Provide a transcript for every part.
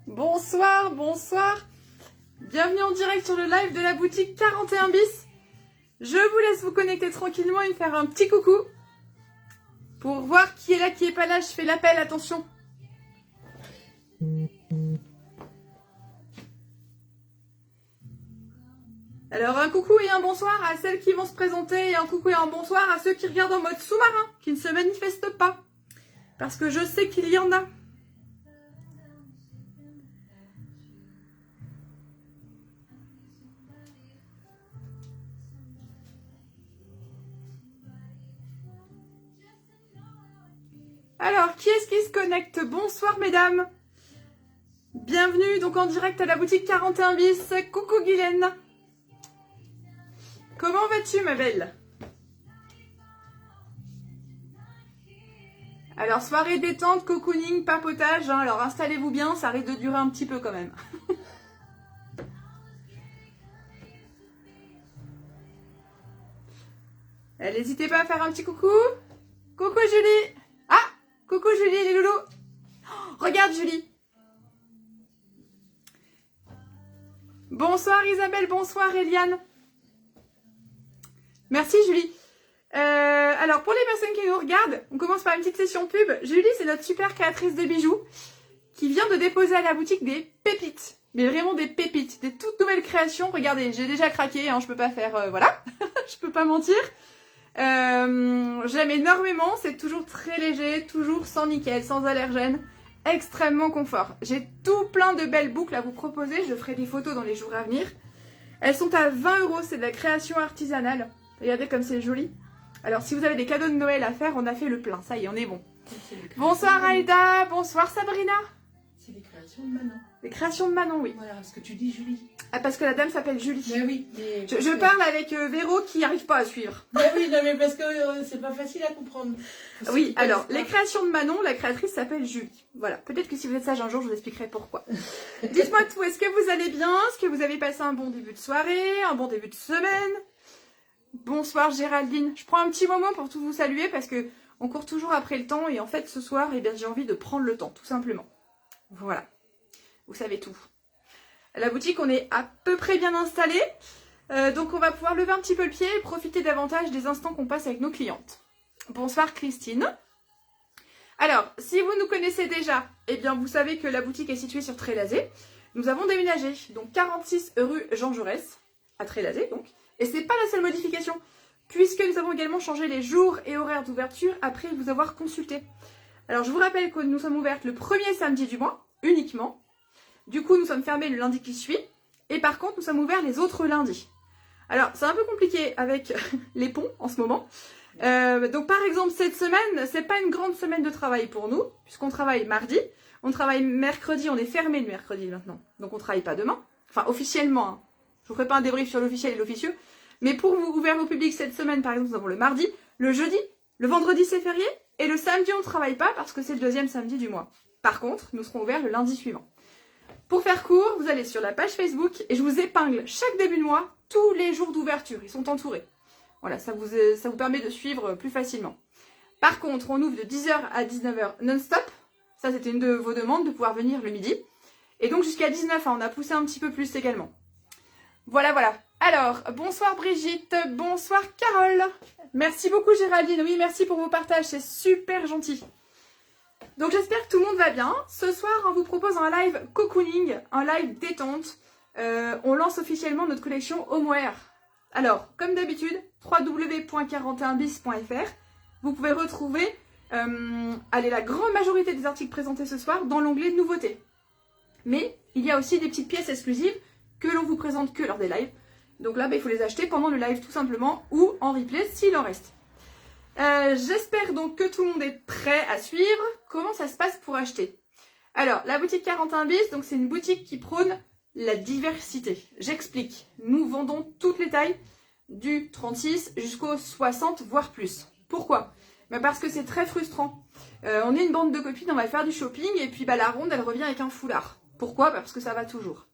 Bonsoir, bonsoir. Bienvenue en direct sur le live de la boutique 41 bis. Je vous laisse vous connecter tranquillement et me faire un petit coucou. Pour voir qui est là, qui est pas là, je fais l'appel, attention. Alors un coucou et un bonsoir à celles qui vont se présenter et un coucou et un bonsoir à ceux qui regardent en mode sous-marin, qui ne se manifestent pas. Parce que je sais qu'il y en a. Alors, qui est-ce qui se connecte? Bonsoir mesdames. Bienvenue donc en direct à la boutique 41 bis. Coucou Guylaine. Comment vas-tu ma belle? Alors, soirée détente, cocooning, papotage. Hein, alors, installez-vous bien, ça risque de durer un petit peu quand même. N'hésitez pas à faire un petit coucou. Coucou Julie. Ah, coucou Julie les loulous. Oh, regarde Julie. Bonsoir Isabelle, bonsoir Eliane. Merci Julie. Alors pour les personnes qui nous regardent, on commence par une petite session pub. Julie, c'est notre super créatrice de bijoux qui vient de déposer à la boutique des pépites. Mais vraiment des pépites, des toutes nouvelles créations. Regardez, j'ai déjà craqué, hein, je peux pas faire... voilà, je peux pas mentir. J'aime énormément, c'est toujours très léger, toujours sans nickel, sans allergène, extrêmement confort. J'ai tout plein de belles boucles à vous proposer, je ferai des photos dans les jours à venir. Elles sont à 20 €, c'est de la création artisanale. Regardez comme c'est joli. Alors si vous avez des cadeaux de Noël à faire, on a fait le plein, ça y est, on est bon. Bonsoir Aïda, bonsoir Sabrina. C'est les créations de Manon. Les créations de Manon, oui. Voilà, ce que tu dis Julie. Ah, parce que la dame s'appelle Julie. Mais oui. Mais je parle avec Véro qui n'arrive pas à suivre. Mais oui, non, mais parce que c'est pas facile à comprendre. Oui, alors, les créations de Manon, la créatrice s'appelle Julie. Voilà, peut-être que si vous êtes sage un jour, je vous expliquerai pourquoi. Dites-moi tout, est-ce que vous allez bien? Est-ce que vous avez passé un bon début de soirée? Un bon début de semaine? Bonsoir Géraldine. Je prends un petit moment pour tout vous saluer parce que on court toujours après le temps et en fait ce soir, eh bien, j'ai envie de prendre le temps, tout simplement. Voilà, vous savez tout. À la boutique, on est à peu près bien installé. Donc on va pouvoir lever un petit peu le pied et profiter davantage des instants qu'on passe avec nos clientes. Bonsoir Christine. Alors, si vous nous connaissez déjà, eh bien vous savez que la boutique est située sur Trélazé. Nous avons déménagé, donc 46 rue Jean Jaurès, à Trélazé donc. Et c'est pas la seule modification, puisque nous avons également changé les jours et horaires d'ouverture après vous avoir consulté. Alors je vous rappelle que nous sommes ouvertes le premier samedi du mois, uniquement. Du coup, nous sommes fermés le lundi qui suit. Et par contre, nous sommes ouverts les autres lundis. Alors, c'est un peu compliqué avec les ponts en ce moment. Donc, par exemple, cette semaine, c'est pas une grande semaine de travail pour nous, puisqu'on travaille mardi. On travaille mercredi, on est fermé le mercredi maintenant. Donc, on travaille pas demain. Enfin, officiellement. Hein. Je vous ferai pas un débrief sur l'officiel et l'officieux. Mais pour vous ouvrir au public cette semaine, par exemple, nous avons le mardi, le jeudi, le vendredi, c'est férié. Et le samedi, on ne travaille pas parce que c'est le deuxième samedi du mois. Par contre, nous serons ouverts le lundi suivant. Pour faire court, vous allez sur la page Facebook et je vous épingle chaque début de mois tous les jours d'ouverture. Ils sont entourés. Voilà, ça vous permet de suivre plus facilement. Par contre, on ouvre de 10 h à 19 h non-stop. Ça, c'était une de vos demandes de pouvoir venir le midi. Et donc jusqu'à 19 h, on a poussé un petit peu plus également. Voilà, voilà. Alors, bonsoir Brigitte, bonsoir Carole. Merci beaucoup Géraldine. Oui, merci pour vos partages, c'est super gentil. Donc j'espère que tout le monde va bien. Ce soir, on vous propose un live cocooning, un live détente. On lance officiellement notre collection Homeware. Alors, comme d'habitude, www.41bis.fr. Vous pouvez retrouver la grande majorité des articles présentés ce soir dans l'onglet Nouveautés. Mais il y a aussi des petites pièces exclusives que l'on vous présente que lors des lives. Donc là, il faut les acheter pendant le live tout simplement ou en replay s'il en reste. J'espère donc que tout le monde est prêt à suivre. Comment ça se passe pour acheter? Alors, la boutique 41 bis, donc c'est une boutique qui prône la diversité. J'explique. Nous vendons toutes les tailles, du 36 jusqu'au 60, voire plus. Pourquoi? Parce que c'est très frustrant. On est une bande de copines, on va faire du shopping et puis la ronde, elle revient avec un foulard. Pourquoi? Parce que ça va toujours.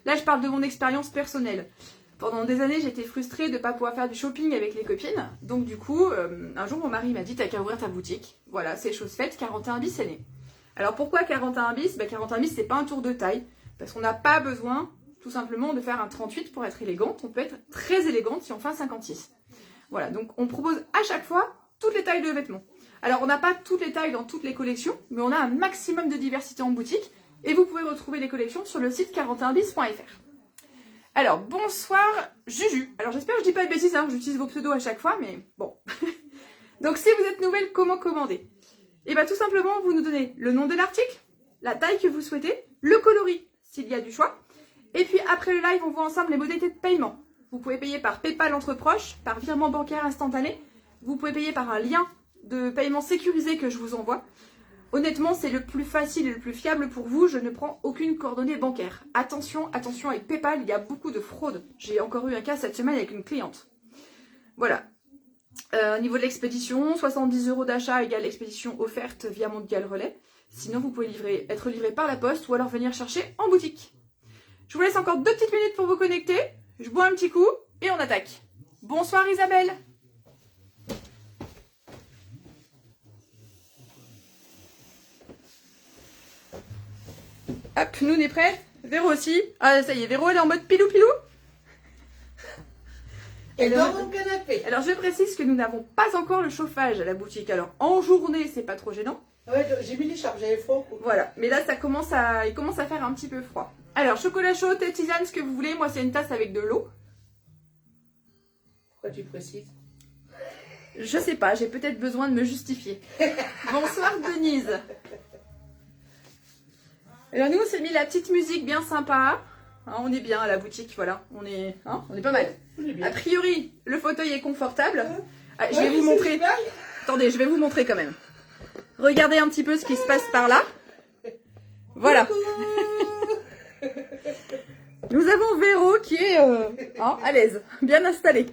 Là, je parle de mon expérience personnelle. Pendant des années, j'étais frustrée de ne pas pouvoir faire du shopping avec les copines. Donc du coup, un jour, mon mari m'a dit « T'as qu'à ouvrir ta boutique. » Voilà, c'est chose faite, 41 bis est né. Alors pourquoi 41 bis? 41 bis, c'est pas un tour de taille, parce qu'on n'a pas besoin tout simplement de faire un 38 pour être élégante. On peut être très élégante si on fait un 56. Voilà, donc on propose à chaque fois toutes les tailles de vêtements. Alors on n'a pas toutes les tailles dans toutes les collections, mais on a un maximum de diversité en boutique, et vous pouvez retrouver les collections sur le site 41bis.fr. Alors, bonsoir Juju. Alors j'espère que je dis pas de bêtises, hein, j'utilise vos pseudos à chaque fois, mais bon. Donc si vous êtes nouvelle, comment commander? Et bien tout simplement, vous nous donnez le nom de l'article, la taille que vous souhaitez, le coloris, s'il y a du choix. Et puis après le live, on voit ensemble les modalités de paiement. Vous pouvez payer par PayPal entre proches, par virement bancaire instantané. Vous pouvez payer par un lien de paiement sécurisé que je vous envoie. Honnêtement, c'est le plus facile et le plus fiable pour vous. Je ne prends aucune coordonnée bancaire. Attention, attention avec PayPal, il y a beaucoup de fraude. J'ai encore eu un cas cette semaine avec une cliente. Voilà. Au niveau de l'expédition, 70 € d'achat égale l'expédition offerte via Mondial Relais. Sinon, vous pouvez être livré par la poste ou alors venir chercher en boutique. Je vous laisse encore 2 petites minutes pour vous connecter. Je bois un petit coup et on attaque. Bonsoir Isabelle. Hop, nous on est prêts. Véro aussi. Ah ça y est, Véro elle est en mode pilou-pilou. Et dans mon canapé. Alors je précise que nous n'avons pas encore le chauffage à la boutique. Alors en journée c'est pas trop gênant. Ouais, j'ai mis l'écharpe, j'avais froid. Voilà, mais là il commence à faire un petit peu froid. Alors chocolat chaud, thé, tisane, ce que vous voulez. Moi c'est une tasse avec de l'eau. Pourquoi tu précises? Je sais pas, j'ai peut-être besoin de me justifier. Bonsoir Denise. Alors nous on s'est mis la petite musique bien sympa. Hein, on est bien à la boutique, voilà. On est pas mal. A priori, le fauteuil est confortable. Ah, je vais vous montrer. Attendez, je vais vous montrer quand même. Regardez un petit peu ce qui se passe par là. Voilà. Nous avons Véro qui est à l'aise, bien installé.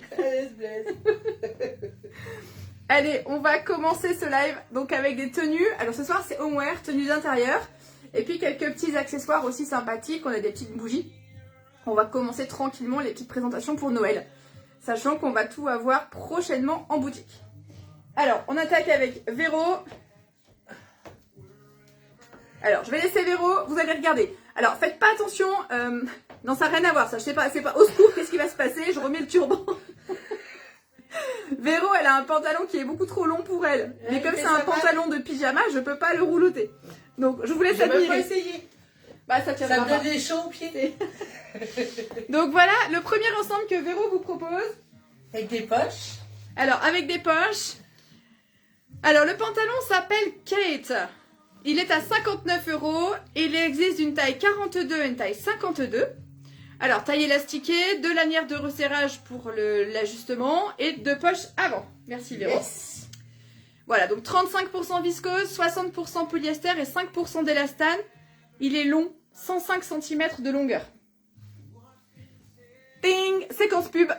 Allez, on va commencer ce live donc avec des tenues. Alors ce soir c'est homeware, tenues d'intérieur. Et puis quelques petits accessoires aussi sympathiques. On a des petites bougies. On va commencer tranquillement les petites présentations pour Noël. Sachant qu'on va tout avoir prochainement en boutique. Alors, on attaque avec Véro. Alors, je vais laisser Véro. Vous allez regarder. Alors, faites pas attention. Non, ça n'a rien à voir. Ça, je sais pas. C'est pas au secours. Qu'est-ce qui va se passer? Je remets le turban. Véro, elle a un pantalon qui est beaucoup trop long pour elle. Mais comme c'est un pantalon de pyjama, je peux pas le rouloter. Donc, je vous laisse admirer. Je vais pas essayer. Bah, ça me donne des chauds aux pieds. Donc voilà, le premier ensemble que Véro vous propose. Avec des poches. Alors, avec des poches. Alors, le pantalon s'appelle Kate. Il est à 59 €. Il existe une taille 42 et une taille 52. Alors, taille élastiquée, 2 lanières de resserrage pour l'ajustement et 2 poches avant. Merci Véro. Yes. Voilà, donc 35% viscose, 60% polyester et 5% d'élastane. Il est long, 105 cm de longueur. Ding, séquence pub.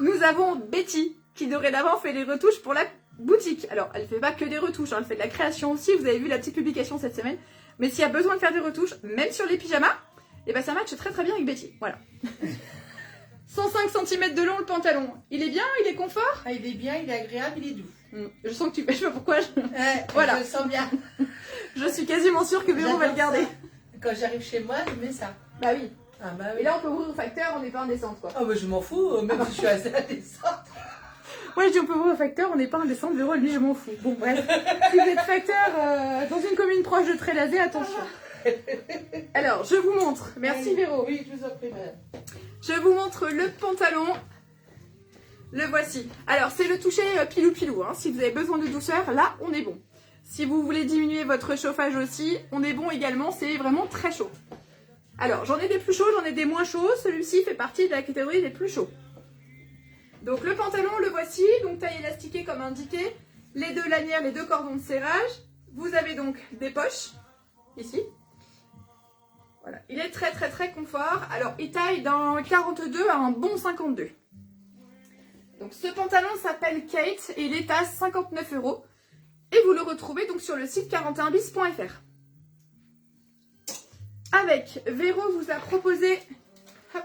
Nous avons Betty qui dorénavant fait les retouches pour la boutique. Alors, elle fait pas que des retouches, hein, elle fait de la création aussi. Vous avez vu la petite publication cette semaine. Mais s'il y a besoin de faire des retouches, même sur les pyjamas, et ben ça matche très très bien avec Betty. Voilà. 105 cm de long le pantalon. Il est bien, il est confort? Ah, il est bien, il est agréable, il est doux. Je sens que tu... Je sais pas pourquoi. Voilà. Je le sens bien. Je suis quasiment sûre que Véro va le garder. Ça. Quand j'arrive chez moi, je mets ça. Bah oui. Ah bah oui. Et là, on peut ouvrir au facteur, on n'est pas indécente, quoi. Ah bah je m'en fous, même si je suis assez indécente. Ouais, je dis on peut ouvrir au facteur, on n'est pas indécente. Véro, elle dit je m'en fous. Bon, bref. Si vous êtes facteur dans une commune proche de Trélazé, attention. Alors, je vous montre. Merci Véro. Oui, je vous en prie, madame. Je vous montre le pantalon. Le voici. Alors, c'est le toucher pilou-pilou. Hein. Si vous avez besoin de douceur, là, on est bon. Si vous voulez diminuer votre chauffage aussi, on est bon également. C'est vraiment très chaud. Alors, j'en ai des plus chauds, j'en ai des moins chauds. Celui-ci fait partie de la catégorie des plus chauds. Donc, le pantalon, le voici. Donc, taille élastiquée comme indiqué. Les 2 lanières, les 2 cordons de serrage. Vous avez donc des poches, ici. Voilà. Il est très, très, très confort. Alors, il taille d'un 42 à un bon 52. Donc ce pantalon s'appelle Kate et il est à 59 € et vous le retrouvez donc sur le site 41bis.fr. Avec Véro vous a proposé, hop.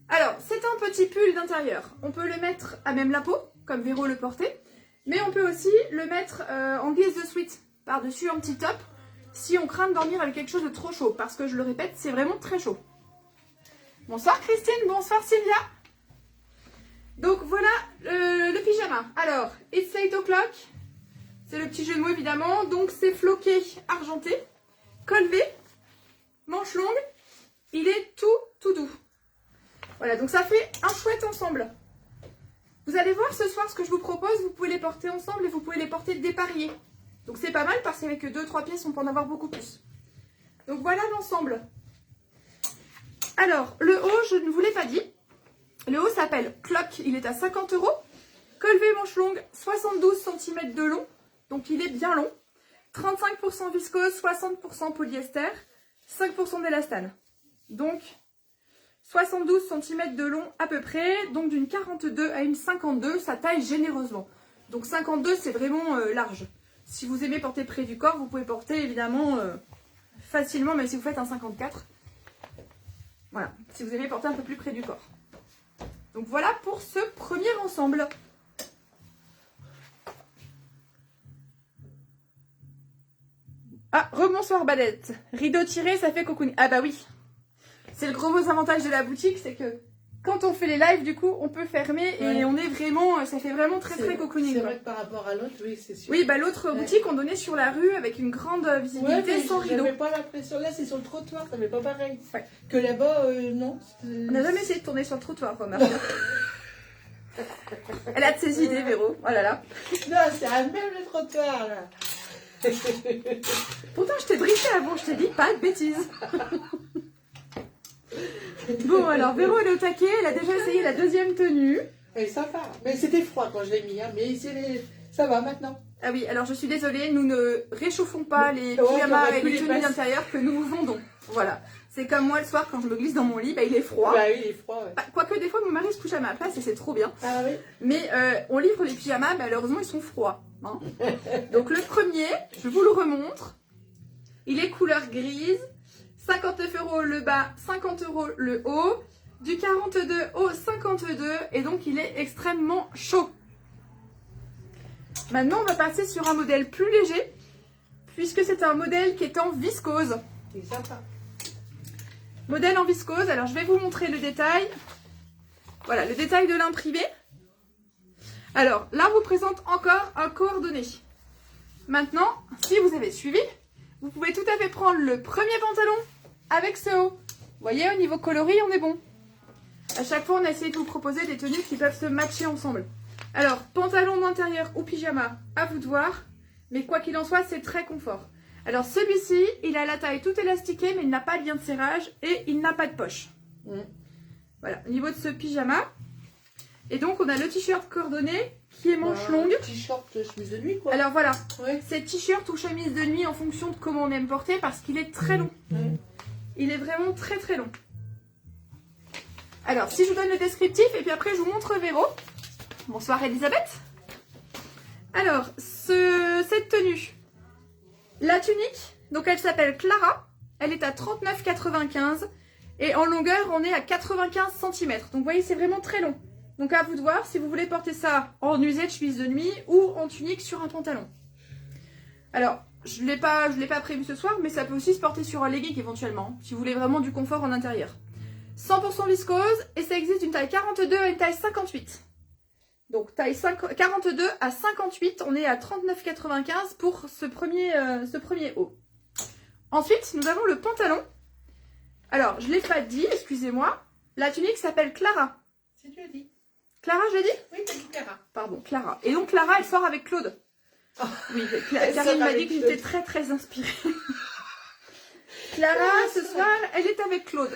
Alors c'est un petit pull d'intérieur. On peut le mettre à même la peau comme Véro le portait, mais on peut aussi le mettre en guise de sweat par-dessus un petit top si on craint de dormir avec quelque chose de trop chaud. Parce que je le répète, c'est vraiment très chaud. Bonsoir Christine, bonsoir Sylvia. Donc voilà le pyjama. Alors, it's 8 o'clock. C'est le petit jeu de mots évidemment. Donc c'est floqué, argenté, col V, manche longue. Il est tout doux. Voilà, donc ça fait un chouette ensemble. Vous allez voir ce soir ce que je vous propose. Vous pouvez les porter ensemble et vous pouvez les porter dépareillés. Donc c'est pas mal parce qu'avec 2-3 pièces, on peut en avoir beaucoup plus. Donc voilà l'ensemble. Alors, le haut, je ne vous l'ai pas dit. Le haut s'appelle Clock, il est à 50 €. Col V manche longue, 72 cm de long. Donc il est bien long. 35% viscose, 60% polyester, 5% d'élastane. Donc 72 cm de long à peu près. Donc d'une 42 à une 52, ça taille généreusement. Donc 52, c'est vraiment large. Si vous aimez porter près du corps, vous pouvez porter évidemment facilement, même si vous faites un 54. Voilà, si vous aimez porter un peu plus près du corps. Donc voilà pour ce premier ensemble. Ah, rebonsoir Badette. Rideau tiré, ça fait cocooning. Ah bah oui. C'est le gros avantage de la boutique, c'est que quand on fait les lives, du coup, on peut fermer et on est vraiment, ça fait vraiment très cocooning. C'est vrai que par rapport à l'autre, oui, c'est sûr. Oui, bah l'autre boutique, on donnait sur la rue avec une grande visibilité sans rideau. J'avais pas l'impression, là c'est sur le trottoir, ça fait pas pareil. Ouais. Que là-bas, non. On n'a jamais essayé de tourner sur le trottoir, remarque. Elle a de ses idées, Véro. Oh là là. Non, c'est à même le trottoir, là. Pourtant, je t'ai briefé avant, je t'ai dit pas de bêtises. Bon, alors, Véro, elle est au taquet, elle a déjà essayé la deuxième tenue. Oui, ça va. Mais c'était froid quand je l'ai mis, hein. Mais ça va maintenant. Ah oui, alors je suis désolée, nous ne réchauffons pas les pyjamas et les tenues d'intérieur que nous vendons. Voilà. C'est comme moi le soir quand je me glisse dans mon lit, bah, il est froid. Bah oui, il est froid, ouais. Bah, quoique des fois mon mari se couche à ma place et c'est trop bien. Ah oui. Mais on livre des pyjamas, malheureusement ils sont froids. Hein. Donc le premier, je vous le remontre. Il est couleur grise. 59 € le bas, 50 € le haut. Du 42 au 52 et donc il est extrêmement chaud. Maintenant, on va passer sur un modèle plus léger, puisque c'est un modèle qui est en viscose. C'est sympa. Modèle en viscose, alors je vais vous montrer le détail. Voilà, le détail de l'imprimé. Alors, là, on vous présente encore un coordonné. Maintenant, si vous avez suivi, vous pouvez tout à fait prendre le premier pantalon avec ce haut. Vous voyez, au niveau coloris, on est bon. À chaque fois, on a essayé de vous proposer des tenues qui peuvent se matcher ensemble. Alors, pantalon d'intérieur ou pyjama, à vous de voir. Mais quoi qu'il en soit, c'est très confort. Alors, celui-ci, il a la taille toute élastiquée, mais il n'a pas de lien de serrage et il n'a pas de poche. Voilà, au niveau de ce pyjama. Et donc, on a le t-shirt coordonné qui est manche longue. T-shirt, chemise de nuit, quoi. Alors, voilà. Ouais. C'est t-shirt ou chemise de nuit en fonction de comment on aime porter parce qu'il est très long. Il est vraiment très très long. Alors, si je vous donne le descriptif et puis après, je vous montre Véro. Bonsoir Elisabeth. Alors, cette tenue, la tunique, donc elle s'appelle Clara. Elle est à 39,95 et en longueur, on est à 95 cm. Donc, vous voyez, c'est vraiment très long. Donc, à vous de voir si vous voulez porter ça en usette, chemise de nuit ou en tunique sur un pantalon. Alors, je ne l'ai pas prévu ce soir, mais ça peut aussi se porter sur un legging éventuellement, si vous voulez vraiment du confort en intérieur. 100% viscose et ça existe d'une taille 42 à une taille 58. Donc taille 42 à 58, on est à 39,95 pour ce premier haut. Ensuite, nous avons le pantalon. Alors, je ne l'ai pas dit, excusez-moi. La tunique s'appelle Clara. C'est tu as dit. Clara, je l'ai dit? Oui, t'as dit Clara. Pardon, Clara. Et donc Clara, elle sort avec Claude. Oh. Oui, Karine m'a dit que j'étais très très inspirée. Clara, ce soir, elle est avec Claude.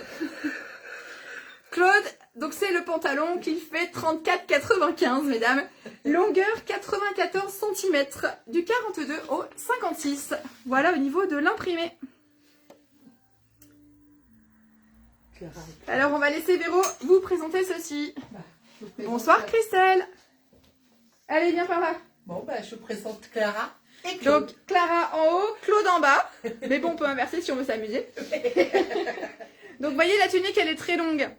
Claude, donc c'est le pantalon qui fait 34,95 mesdames. Longueur 94 cm du 42 au 56. Voilà au niveau de l'imprimé. Alors on va laisser Véro vous présenter ceci. Bonsoir Christelle. Allez, viens par là. Bon, bah je vous présente Clara et Claude. Donc Clara en haut, Claude en bas. Mais bon, on peut inverser si on veut s'amuser. Donc vous voyez, la tunique, elle est très longue.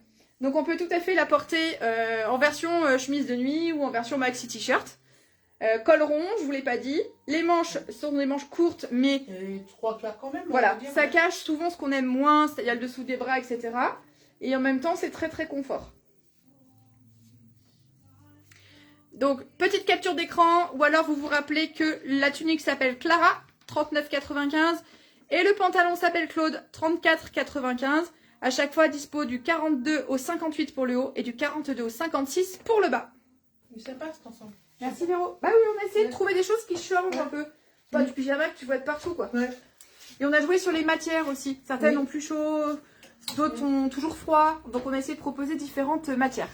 Donc on peut tout à fait la porter en version chemise de nuit ou en version maxi t-shirt. Col rond, je vous l'ai pas dit. Les manches sont des manches courtes, mais Et 3 quarts quand même. voilà, on va dire, ça ouais. cache souvent ce qu'on aime moins, c'est-à-dire le dessous des bras, etc. Et en même temps, c'est très très confort. Donc, petite capture d'écran, ou alors vous vous rappelez que la tunique s'appelle Clara, 39,95, et le pantalon s'appelle Claude, 34,95. À chaque fois, dispo du 42 au 58 pour le haut et du 42 au 56 pour le bas. Mais ça passe ensemble. Merci Véro. Bah oui, on a essayé de trouver des choses qui changent un peu. Pas du pyjama que tu vois de partout, quoi. Ouais. Et on a joué sur les matières aussi. Certaines ont plus chaud, d'autres ont toujours froid. Donc on a essayé de proposer différentes matières.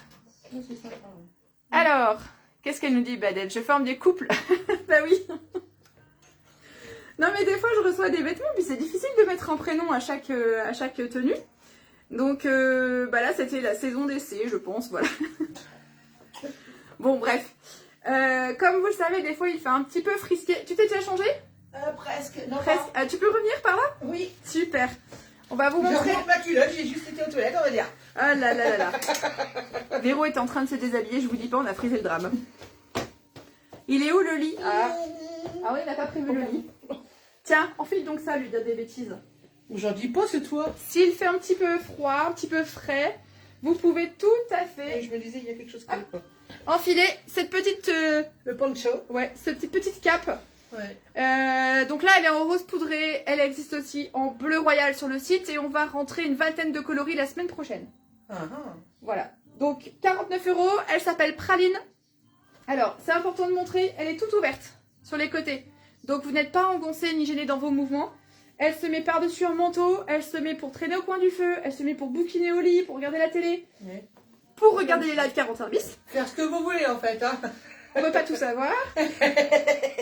Ouais, c'est sympa, ouais. Alors, qu'est-ce qu'elle nous dit, Badette? Je forme des couples. Bah oui. Non mais des fois je reçois des vêtements, puis c'est difficile de mettre un prénom à chaque tenue. Donc bah là c'était la saison d'essai, je pense, voilà. Bon bref. Comme vous le savez, des fois il fait un petit peu frisqué. Tu t'es déjà changé? Presque. Non, Presque. Tu peux revenir par là? Oui. Super. On va vous montrer. J'enlève ma culotte, j'ai juste été aux toilettes, on va dire. Ah là là là là. Véro est en train de se déshabiller, je vous dis pas, on a frisé le drame. Il est où le lit? Ah oui, il n'a pas prévu le lit. Tiens, enfile donc ça, lui dire des bêtises. J'en dis pas, c'est toi. S'il fait un petit peu froid, un petit peu frais, vous pouvez tout à Et fait je me disais, il y a quelque chose qui n'est pas. enfiler cette petite, Le poncho. ouais, cette petite cape. Ouais. Donc là, elle est en rose poudré, elle existe aussi en bleu royal sur le site et on va rentrer une vingtaine de coloris la semaine prochaine. Ah, ah. Voilà. Donc 49 €, elle s'appelle Praline. Alors, c'est important de montrer, elle est toute ouverte sur les côtés. Donc vous n'êtes pas engoncé ni gêné dans vos mouvements. Elle se met par-dessus un manteau, elle se met pour traîner au coin du feu, elle se met pour bouquiner au lit, pour regarder la télé, Ouais. pour regarder les lives 41 bis. Faire ce que vous voulez en fait. Hein. On ne peut pas tout savoir.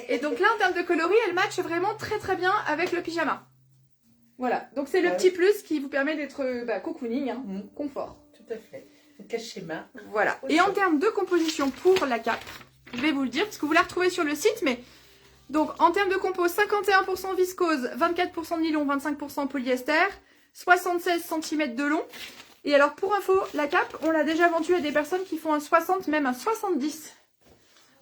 Et donc là, en termes de coloris, elle match vraiment très très bien avec le pyjama. Voilà, donc c'est le petit plus qui vous permet d'être cocooning, hein, confort. Tout à fait. Donc un schéma. Voilà. Et en termes de composition pour la cape, je vais vous le dire, parce que vous la retrouvez sur le site, mais donc en termes de compo, 51% viscose, 24% de nylon, 25% polyester, 76 cm de long. Et alors pour info, la cape, on l'a déjà vendue à des personnes qui font un 60, même un 70.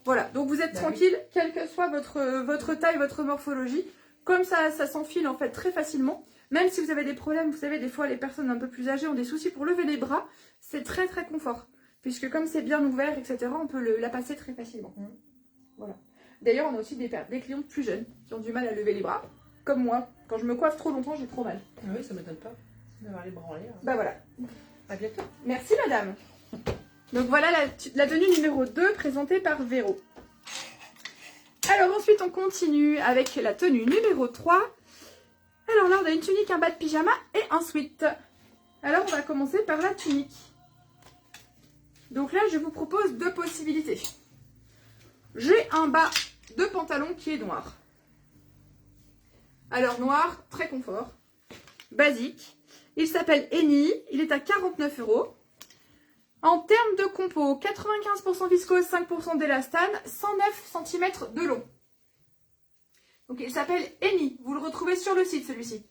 Voilà, donc vous êtes tranquille, quelle que soit votre taille, votre morphologie. Comme ça s'enfile en fait très facilement. Même si vous avez des problèmes, vous savez, des fois les personnes un peu plus âgées ont des soucis pour lever les bras. C'est très très confort. Puisque comme c'est bien ouvert, etc., on peut la passer très facilement. Voilà. D'ailleurs, on a aussi des clientes plus jeunes qui ont du mal à lever les bras. Comme moi, quand je me coiffe trop longtemps, j'ai trop mal. Ah oui, ça m'étonne pas d'avoir les bras en l'air. Bah voilà. À bientôt. Merci madame. Donc voilà la tenue numéro 2 présentée par Véro. Alors ensuite on continue avec la tenue numéro 3. Alors là on a une tunique, un bas de pyjama et un sweat. Alors on va commencer par la tunique. Donc là je vous propose deux possibilités. J'ai un bas de pantalon qui est noir. Alors noir, très confort, basique. Il s'appelle Eni, il est à 49 €. En termes de compo, 95% viscose, 5% d'élastane, 109 cm de long. Donc il s'appelle Eni, vous le retrouvez sur le site celui-ci.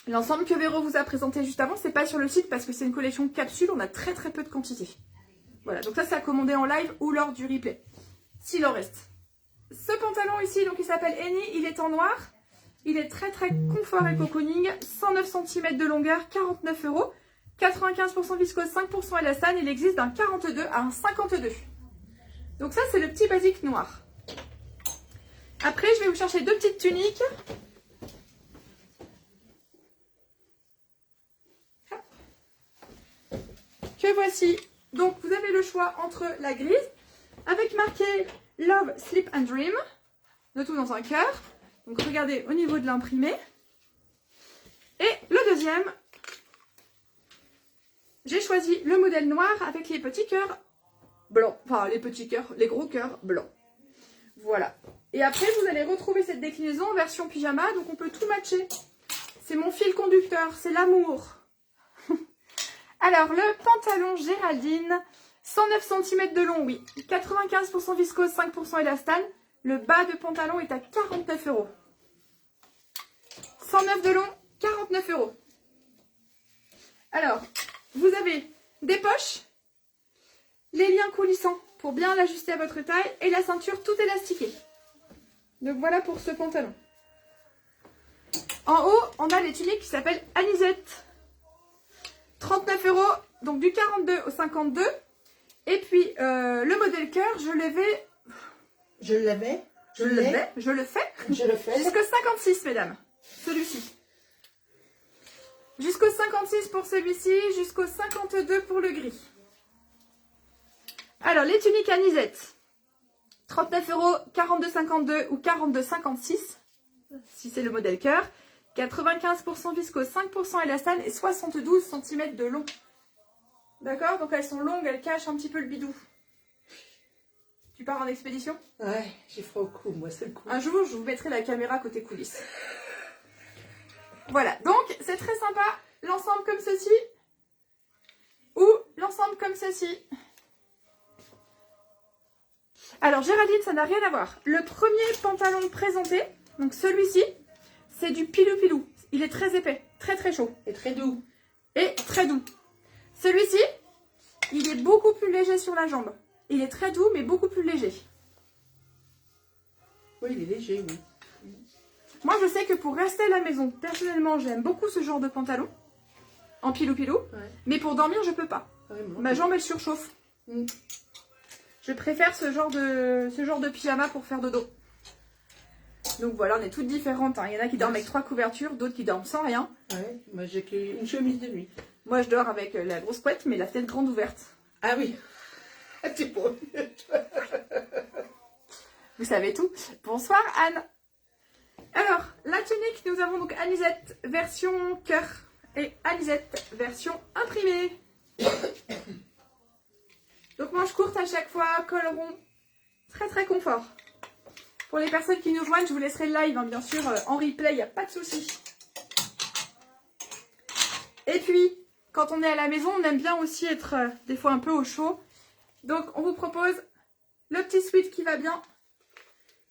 L'ensemble que Véro vous a présenté juste avant, c'est pas sur le site parce que c'est une collection capsule, on a très très peu de quantité. Voilà, donc ça c'est à commander en live ou lors du replay, s'il en reste. Ce pantalon ici, donc il s'appelle Eni, il est en noir. Il est très très confort et cocooning, 109 cm de longueur, 49 €. 95% viscose, 5% élastane, il existe d'un 42 à un 52. Donc ça c'est le petit basique noir. Après je vais vous chercher deux petites tuniques. Que voici. Donc vous avez le choix entre la grise, avec marqué Love, Sleep and Dream, le tout dans un cœur. Donc regardez au niveau de l'imprimé. Et le deuxième, j'ai choisi le modèle noir avec les petits cœurs blancs. Enfin les petits cœurs, les gros cœurs blancs. Voilà. Et après vous allez retrouver cette déclinaison en version pyjama. Donc on peut tout matcher. C'est mon fil conducteur, c'est l'amour. Alors le pantalon Géraldine, 109 cm de long, oui. 95% viscose, 5% élastane. Le bas de pantalon est à 49 €. 109 de long, 49 €. Alors, vous avez des poches les liens coulissants pour bien l'ajuster à votre taille et la ceinture tout élastiquée. Donc voilà pour ce pantalon. En haut, on a les tuniques qui s'appellent Anisette. 39 €, donc du 42 au 52. Et puis le modèle cœur, je le fais jusqu'au 56, mesdames. Celui-ci. Jusqu'au 56 pour celui-ci, jusqu'au 52 pour le gris. Alors, les tuniques Anisette. 39 €, 42,52 ou 42,56, si c'est le modèle cœur. 95% viscose, 5% élastane et 72 cm de long. D'accord? Donc elles sont longues, elles cachent un petit peu le bidou. Tu pars en expédition? Ouais, j'ai froid au cou, moi, c'est le coup. Un jour, je vous mettrai la caméra côté coulisses. Voilà, donc c'est très sympa. L'ensemble comme ceci ou l'ensemble comme ceci. Alors Géraldine, ça n'a rien à voir. Le premier pantalon présenté, donc celui-ci, c'est du pilou-pilou. Il est très épais, très très chaud. Et très doux. Et très doux. Celui-ci, il est beaucoup plus léger sur la jambe. Il est très doux, mais beaucoup plus léger. Oui, il est léger, oui. Moi, je sais que pour rester à la maison, personnellement, j'aime beaucoup ce genre de pantalon. En pilou-pilou. Ouais. Mais pour dormir, je peux pas. Ouais, Ma jambe, elle surchauffe. Je préfère ce genre de pyjama pour faire dodo. Donc voilà, on est toutes différentes. Hein. Il y en a qui dorment avec 3 couvertures, d'autres qui dorment sans rien. Ouais, moi j'ai qu'une chemise de nuit. Moi, je dors avec la grosse couette, mais la fenêtre grande ouverte. Ah oui. C'est pour... Vous savez tout. Bonsoir Anne. Alors, la tunique, nous avons donc Anisette version cœur et Anisette version imprimée. Donc manche courte à chaque fois, col rond. Très très confort. Pour les personnes qui nous rejoignent, je vous laisserai le live, hein, bien sûr, en replay, il n'y a pas de souci. Et puis, quand on est à la maison, on aime bien aussi être des fois un peu au chaud. Donc, on vous propose le petit sweat qui va bien.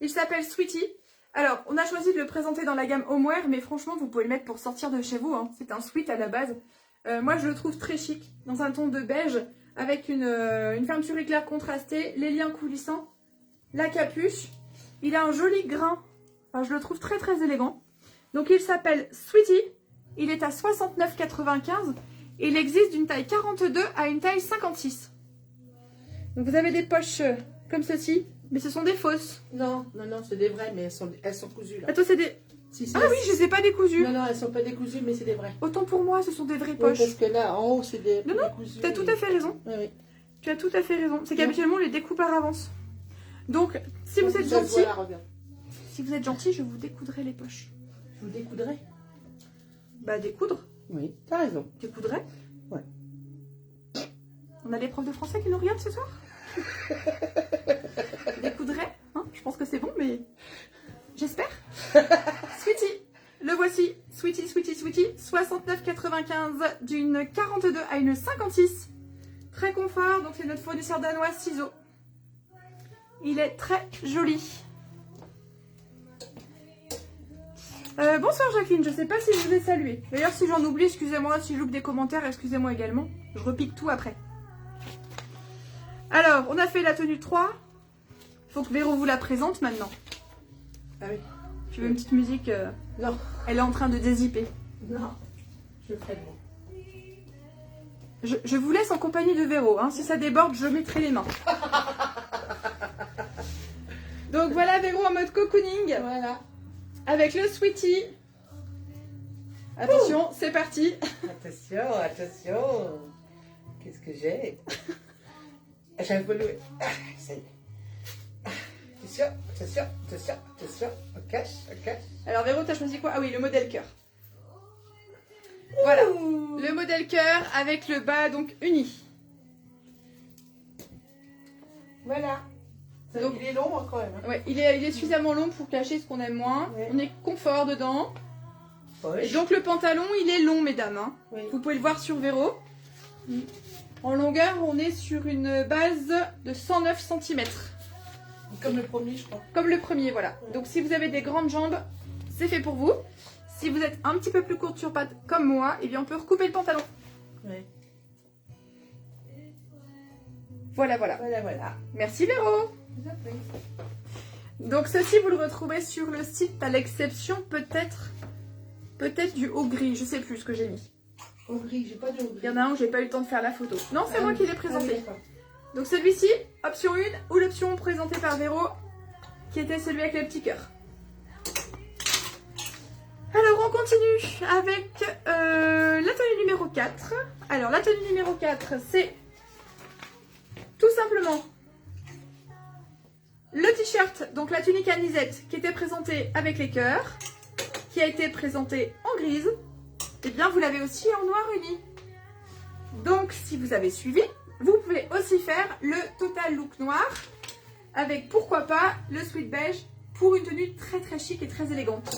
Il s'appelle Sweetie. Alors, on a choisi de le présenter dans la gamme Homeware, mais franchement, vous pouvez le mettre pour sortir de chez vous. Hein. C'est un sweat à la base. Moi, je le trouve très chic, dans un ton de beige, avec une fermeture éclair contrastée, les liens coulissants, la capuche. Il a un joli grain. Enfin, je le trouve très très élégant. Donc, il s'appelle Sweetie. Il est à 69,95 et il existe d'une taille 42 à une taille 56. Donc, vous avez des poches comme ceci, mais ce sont des fausses. Non, c'est des vraies, mais elles sont cousues là. Attends, c'est des... Si, Ah oui, je les ai pas décousues. Non, elles sont pas décousues, mais c'est des vraies. Autant pour moi, ce sont des vraies Oui, poches. parce que là, en haut, c'est des Non, décousues. tu as tout à fait raison. Oui, oui. Tu as tout à fait raison. C'est qu'habituellement, on les découpe par avance. Donc, si vous êtes Ça se gentil, voit là, regarde. si vous êtes gentil, je vous découdrai les poches. Je vous découdrai. Bah, découdre. Oui, t'as raison. Découdrai. Ouais. On a des profs de français qui nous regardent ce soir. Découdrai. Hein, je pense que c'est bon, mais j'espère. Sweetie. Le voici. Sweetie, Sweetie, Sweetie. 69,95 d'une 42 à une 56. Très confort. Donc, c'est notre fournisseur danois Ciseaux. Il est très joli. Bonsoir Jacqueline, je ne sais pas si je vous ai salué. D'ailleurs, si j'en oublie, excusez-moi. Si je loupe des commentaires, excusez-moi également. Je repique tout après. Alors, on a fait la tenue 3. Il faut que Véro vous la présente maintenant. Ah oui. Tu veux une petite musique Non. Elle est en train de dézipper. Non. Je le ferai de moi. Je vous laisse en compagnie de Véro. Hein. Si ça déborde, je mettrai les mains. Donc voilà Véro en mode cocooning. Voilà. Avec le sweaty. Attention, c'est parti. Attention, attention. Qu'est-ce que j'ai? J'ai un peu loué. Ça y est. Attention, attention, attention, attention. On cache, on cache. Alors Véro, t'as choisi quoi? Ah oui, le modèle cœur. Voilà. Le modèle cœur avec le bas donc uni. Voilà. Donc, il est long hein, quand même. Hein. Ouais, il est suffisamment long pour cacher ce qu'on aime moins. Ouais. On est confort dedans. Poche. Et donc le pantalon, il est long, mesdames. Hein. Oui. Vous pouvez le voir sur Véro. En longueur, on est sur une base de 109 cm. Comme le premier, je crois. Comme le premier, voilà. Donc si vous avez des grandes jambes, c'est fait pour vous. Si vous êtes un petit peu plus courte sur pattes comme moi, eh bien on peut recouper le pantalon. Oui. Voilà, voilà. Voilà, voilà. Merci Véro. Je vous en prie. Donc ceci, vous le retrouvez sur le site, à l'exception peut-être du haut gris. Je sais plus ce que j'ai mis. Au gris, j'ai pas de au Il gris. y en a un où j'ai pas eu le temps de faire la photo. Non, c'est moi qui l'ai Ah oui, présenté. d'accord. Donc celui-ci, option 1 ou l'option présentée par Véro, qui était celui avec le petit cœur. Alors on continue avec la tenue numéro 4. Alors la tenue numéro 4, c'est tout simplement le t-shirt, donc la tunique anisette, qui était présentée avec les cœurs, qui a été présentée en grise. Et bien vous l'avez aussi en noir uni. Donc si vous avez suivi, vous pouvez aussi faire le total look noir avec pourquoi pas le sweat beige pour une tenue très très chic et très élégante.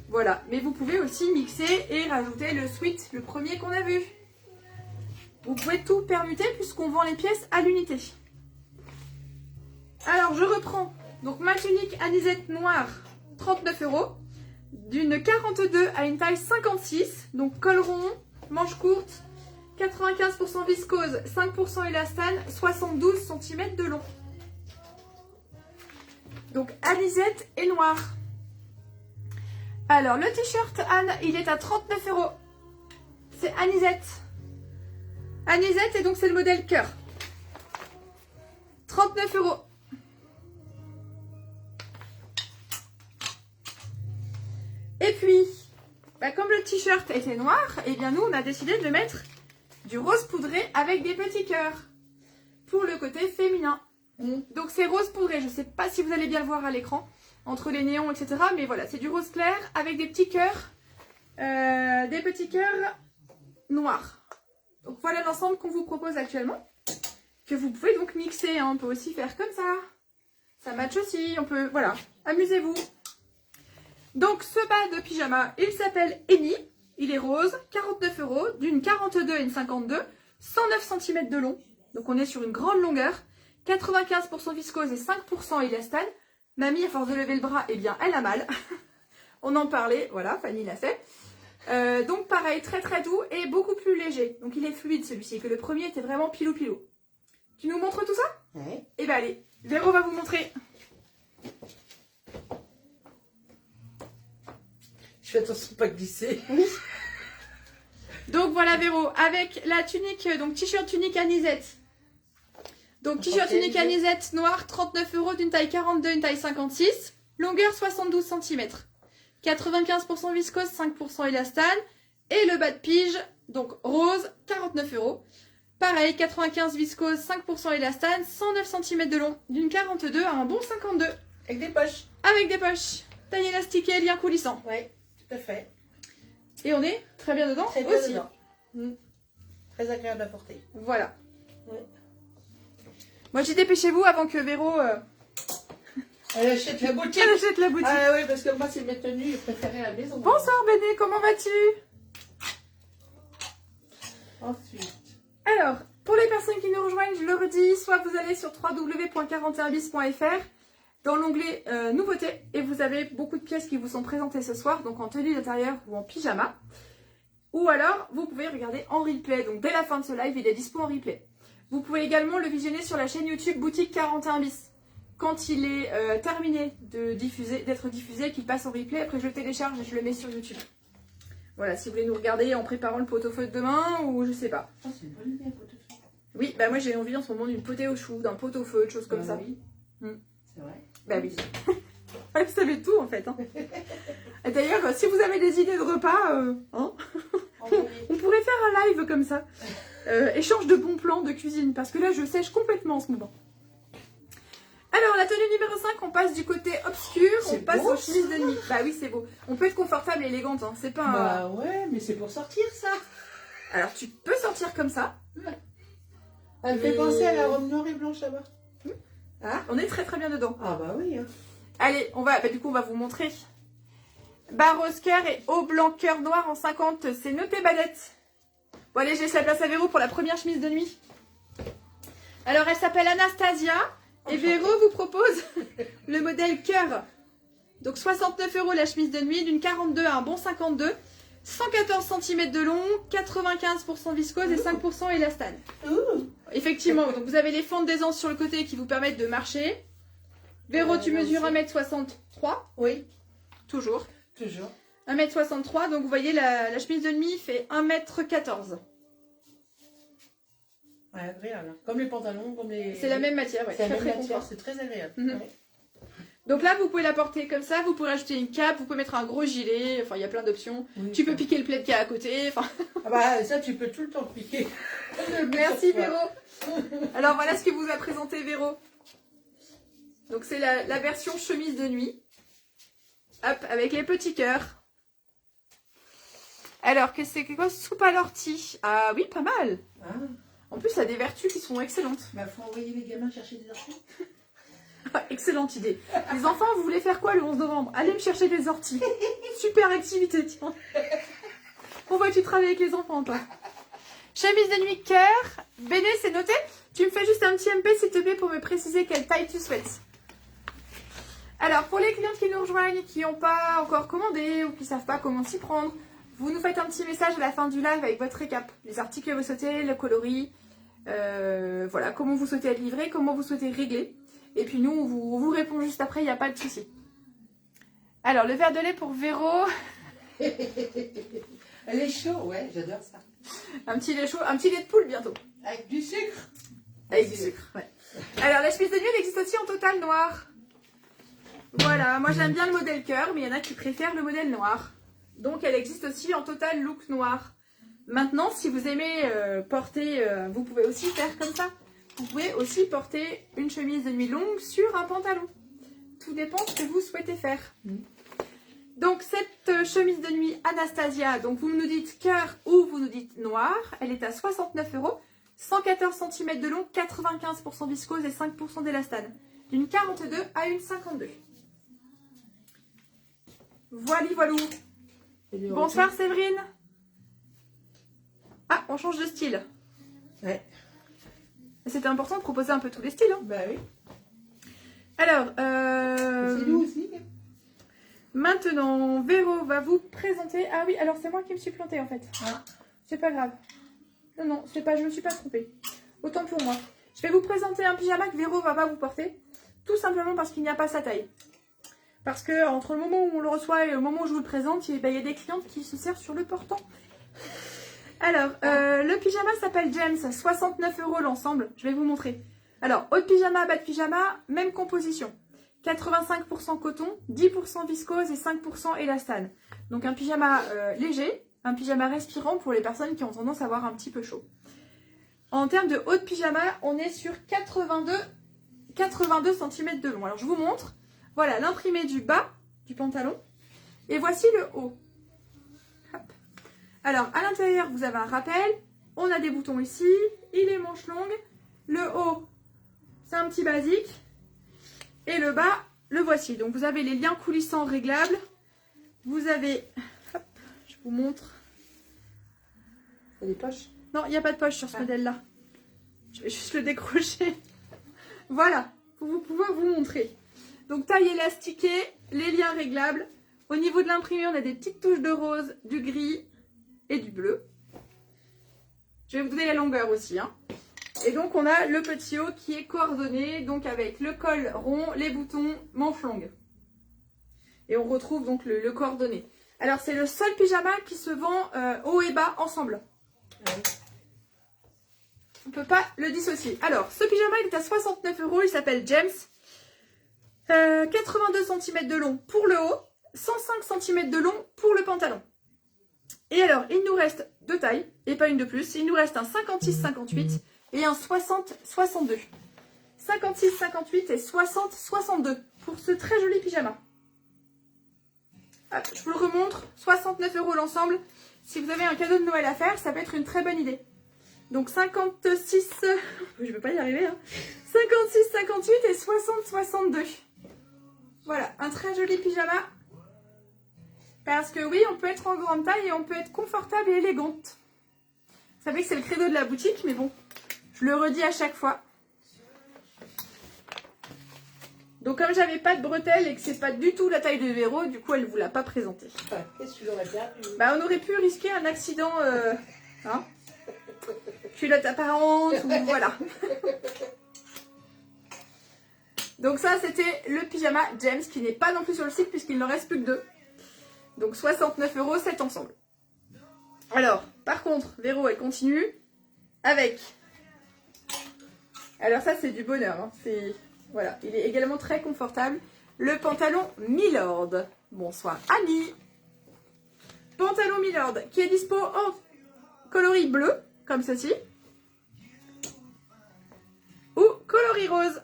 Voilà, mais vous pouvez aussi mixer et rajouter le sweat, le premier qu'on a vu. Vous pouvez tout permuter puisqu'on vend les pièces à l'unité. Alors je reprends, donc ma tunique anisette noire, 39 €, d'une 42 à une taille 56, donc col rond, manche courte, 95% viscose, 5% élastane, 72 cm de long. Donc anisette et noir. Alors le t-shirt Anne, il est à 39 €. C'est anisette. Anisette et donc c'est le modèle cœur. 39 €. Et puis, comme le t-shirt était noir, et bien nous on a décidé de mettre du rose poudré avec des petits cœurs pour le côté féminin. Donc c'est rose poudré, je ne sais pas si vous allez bien le voir à l'écran, entre les néons, etc. Mais voilà, c'est du rose clair avec des petits cœurs noirs. Donc voilà l'ensemble qu'on vous propose actuellement, que vous pouvez donc mixer, hein. On peut aussi faire comme ça. Ça match aussi, on peut, voilà, amusez-vous. Donc ce bas de pyjama, il s'appelle Eni, il est rose, 49 €, d'une 42 à une 52, 109 cm de long, donc on est sur une grande longueur, 95% viscose et 5% élastane. Mamie, à force de lever le bras, eh bien elle a mal. On en parlait, voilà, Fanny l'a fait. Donc pareil, très très doux et beaucoup plus léger. Donc il est fluide celui-ci, que le premier était vraiment pilou-pilou. Tu nous montres tout ça? Oui. Eh bien allez, Véro va vous montrer. Je fais attention de pas glisser. Donc voilà Véro, avec la tunique, donc t-shirt tunique anisette. Donc t-shirt tunique anisette noir, 39 € d'une taille 42, une taille 56. Longueur 72 cm. 95% viscose, 5% élastane. Et le bas de pige, donc rose, 49 €. Pareil, 95 viscose, 5% élastane, 109 cm de long, d'une 42 à un bon 52. Avec des poches. Avec des poches, taille élastiquée, lien coulissant. Oui, tout à fait. Et on est très bien dedans Très bien aussi. dedans. Très agréable à porter. Voilà. Oui. Moi j'ai dépêchez-vous avant que Véro Elle achète la boutique. elle achète la boutique. Ah oui, parce que moi, c'est mes tenues préférées à la maison. Bonsoir Béné, comment vas-tu? Ensuite. Alors, pour les personnes qui nous rejoignent, je le redis, soit vous allez sur www.41bis.fr dans l'onglet nouveautés et vous avez beaucoup de pièces qui vous sont présentées ce soir, donc en tenue d'intérieur ou en pyjama. Ou alors, vous pouvez regarder en replay, donc dès la fin de ce live, il est dispo en replay. Vous pouvez également le visionner sur la chaîne YouTube Boutique 41 bis. Quand il est terminé d'être diffusé, qu'il passe en replay, après je le télécharge et je le mets sur YouTube. Voilà, si vous voulez nous regarder en préparant le pot-au-feu de demain ou je sais pas. Oh, c'est une bonne idée, un pot-au-feu. Oui, bah moi j'ai envie en ce moment d'une potée au chou, d'un pot-au-feu, de choses comme ça. Oui. Mm. C'est vrai. Bah oui. Vous savez tout en fait. Hein. Et d'ailleurs, si vous avez des idées de repas, hein, on pourrait faire un live comme ça. Échange de bons plans de cuisine, parce que là je sèche complètement en ce moment. Alors la tenue numéro 5, on passe du côté obscur, on passe aux chemises de nuit. Bah oui, c'est beau. On peut être confortable et élégante, hein. C'est pas un... Bah ouais, mais c'est pour sortir ça. Alors tu peux sortir comme ça. Elle fait penser à la robe noire et blanche là-bas. Hein, on est très très bien dedans. Ah bah oui. Hein. Allez, du coup on va vous montrer. Bas rose cœur et haut blanc cœur noir en 50, c'est noté badette. Bon allez, je laisse la place à Véro pour la première chemise de nuit. Alors elle s'appelle Anastasia et Véro vous propose le modèle cœur. Donc 69 € la chemise de nuit, d'une 42 à un bon 52. 114 cm de long, 95% viscose et 5% élastane. Ouh. Effectivement, donc vous avez les fentes d'aisance sur le côté qui vous permettent de marcher. Véro, tu mesures 1m63. Oui, Toujours. toujours. 1m63, donc vous voyez la chemise de nuit fait 1m14. Ouais, agréable. Comme les pantalons, comme les... C'est la même matière, ouais. C'est la Très, même très matière, confort. c'est très agréable. Mhm. Ouais. Donc là, vous pouvez la porter comme ça, vous pouvez rajouter une cape, vous pouvez mettre un gros gilet, enfin il y a plein d'options. Oui, Tu peux piquer le plaid qu'il y a à côté, enfin... Ah bah ça, tu peux tout le temps piquer. Merci Véro. Alors voilà ce que vous a présenté Véro. Donc c'est la version chemise de nuit. Hop, avec les petits cœurs. Alors, que c'est quoi? Soupe à l'ortie. Ah oui, pas mal. Ah, En plus, ça a des vertus qui sont excellentes. bah faut envoyer les gamins chercher des orties. Excellente idée. Les enfants, vous voulez faire quoi le 11 novembre? Allez me chercher des orties. Super activité, tiens. On voit que tu travailles avec les enfants, toi. Chemise de nuit cœur. Béné, c'est noté? Tu me fais juste un petit MP, s'il te plaît, pour me préciser quelle taille tu souhaites. Alors, pour les clientes qui nous rejoignent, qui n'ont pas encore commandé ou qui ne savent pas comment s'y prendre, vous nous faites un petit message à la fin du live avec votre récap. Les articles que vous souhaitez, le coloris, voilà, comment vous souhaitez être livré, comment vous souhaitez régler. Et puis nous, on vous répond juste après, il n'y a pas de souci. Alors, le verre de lait pour Véro. Elle est chaud, ouais, j'adore ça. Un petit lait chaud, un petit lait de poule bientôt. Avec du sucre. Avec du sucre, ouais. Alors, la chemise de nuit, elle existe aussi en total noir. Voilà, moi j'aime bien le modèle cœur, mais il y en a qui préfèrent le modèle noir. Donc, elle existe aussi en total look noir. Maintenant, si vous aimez porter, vous pouvez aussi faire comme ça. Vous pouvez aussi porter une chemise de nuit longue sur un pantalon. Tout dépend de ce que vous souhaitez faire. Donc, cette chemise de nuit Anastasia, donc vous nous dites cœur ou vous nous dites noir, elle est à 69 €, 114 cm de long, 95% viscose et 5% d'élastane. D'une 42 à une 52. Voilà, voilou. Bonsoir Séverine. Ah, on change de style. Ouais. C'était important de proposer un peu tous les styles. Hein. Bah oui. Alors, C'est nous aussi. maintenant, Véro va vous présenter... Ah oui, alors c'est moi qui me suis plantée en fait. Ah. C'est pas grave. Non, non, c'est pas, je me suis pas trompée. Autant pour moi. Je vais vous présenter un pyjama que Véro va pas vous porter. Tout simplement parce qu'il n'y a pas sa taille. Parce que entre le moment où on le reçoit et le moment où je vous le présente, il y a des clientes qui se servent sur le portant. Alors, le pyjama s'appelle James, 69 € l'ensemble. Je vais vous montrer. Alors, haut de pyjama, bas de pyjama, même composition. 85% coton, 10% viscose et 5% élastane. Donc un pyjama léger, un pyjama respirant pour les personnes qui ont tendance à avoir un petit peu chaud. En termes de haut de pyjama, on est sur 82 cm de long. Alors je vous montre. Voilà l'imprimé du bas du pantalon. Et voici le haut. Hop. Alors à l'intérieur, vous avez un rappel. On a des boutons ici. Il est manche longue. Le haut, c'est un petit basique. Et le bas, le voici. Donc vous avez les liens coulissants réglables. Vous avez... Hop, je vous montre. Il y a des poches. Non, il n'y a pas de poche sur ce modèle-là. Je vais juste le décrocher. Voilà, pour vous pouvoir vous montrer. Donc taille élastiquée, les liens réglables. Au niveau de l'imprimé, on a des petites touches de rose, du gris et du bleu. Je vais vous donner la longueur aussi. Hein. Et donc on a le petit haut qui est coordonné, donc avec le col rond, les boutons, manches longues. Et on retrouve donc le coordonné. Alors c'est le seul pyjama qui se vend haut et bas ensemble. Ouais. On ne peut pas le dissocier. Alors, ce pyjama il est à 69 €, il s'appelle James. 82 cm de long pour le haut, 105 cm de long pour le pantalon. Et alors, il nous reste deux tailles, et pas une de plus. Il nous reste un 56-58 et un 60-62. 56-58 et 60-62 pour ce très joli pyjama. Hop, je vous le remontre, 69 € l'ensemble. Si vous avez un cadeau de Noël à faire, ça peut être une très bonne idée. Donc 56, je ne peux pas y arriver, hein. 56, 58 et 60, 62. Voilà, un très joli pyjama. Parce que oui, on peut être en grande taille et on peut être confortable et élégante. Vous savez que c'est le credo de la boutique, mais bon, je le redis à chaque fois. Donc comme j'avais pas de bretelles et que c'est pas du tout la taille de Véro, du coup elle vous l'a pas présenté. Qu'est-ce que tu l'aurais bien vu? Bah on aurait pu risquer un accident, hein, culotte apparente ou voilà. Donc ça c'était le pyjama James qui n'est pas non plus sur le site puisqu'il n'en reste plus que 2. Donc 69 € cet ensemble. Alors par contre Véro elle continue avec. Alors ça c'est du bonheur, hein. Voilà, il est également très confortable. Le pantalon Milord. Bonsoir Annie. Pantalon Milord qui est dispo en coloris bleu, comme ceci. Ou coloris rose.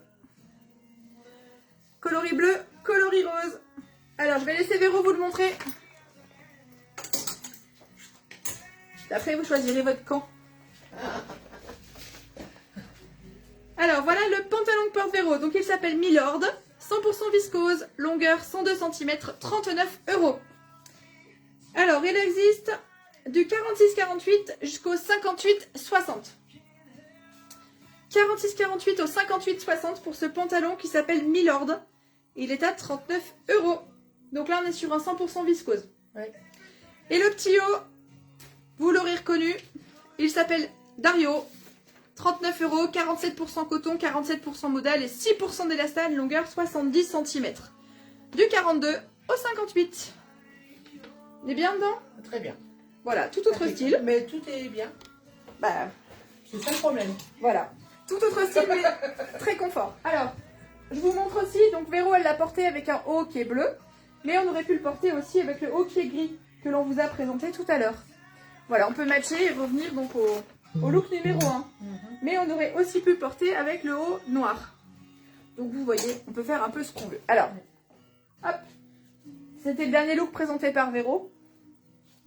Coloris bleu, coloris rose. Alors je vais laisser Véro vous le montrer. Après vous choisirez votre camp. Alors voilà le pantalon que porte Véro. Donc il s'appelle Milord. 100% viscose. Longueur 102 cm. 39 €. Alors il existe du 46-48 jusqu'au 58-60. 46-48 au 58-60 pour ce pantalon qui s'appelle Milord. Il est à 39 €. Donc là on est sur un 100% viscose. Ouais. Et le petit haut, vous l'aurez reconnu, il s'appelle Dario. 39 €, 47% coton, 47% modal et 6% d'élastane, longueur 70 cm. Du 42 au 58. On est bien dedans? Très bien. Voilà, tout autre style. Mais tout est bien. Bah, c'est ça le problème. Voilà, tout autre style mais très confort. Alors, je vous montre aussi, donc Véro elle l'a porté avec un haut qui est bleu, mais on aurait pu le porter aussi avec le haut qui est gris, que l'on vous a présenté tout à l'heure. Voilà, on peut matcher et revenir donc au look numéro 1. Mais on aurait aussi pu le porter avec le haut noir. Donc vous voyez, on peut faire un peu ce qu'on veut. Alors, hop, c'était le dernier look présenté par Véro.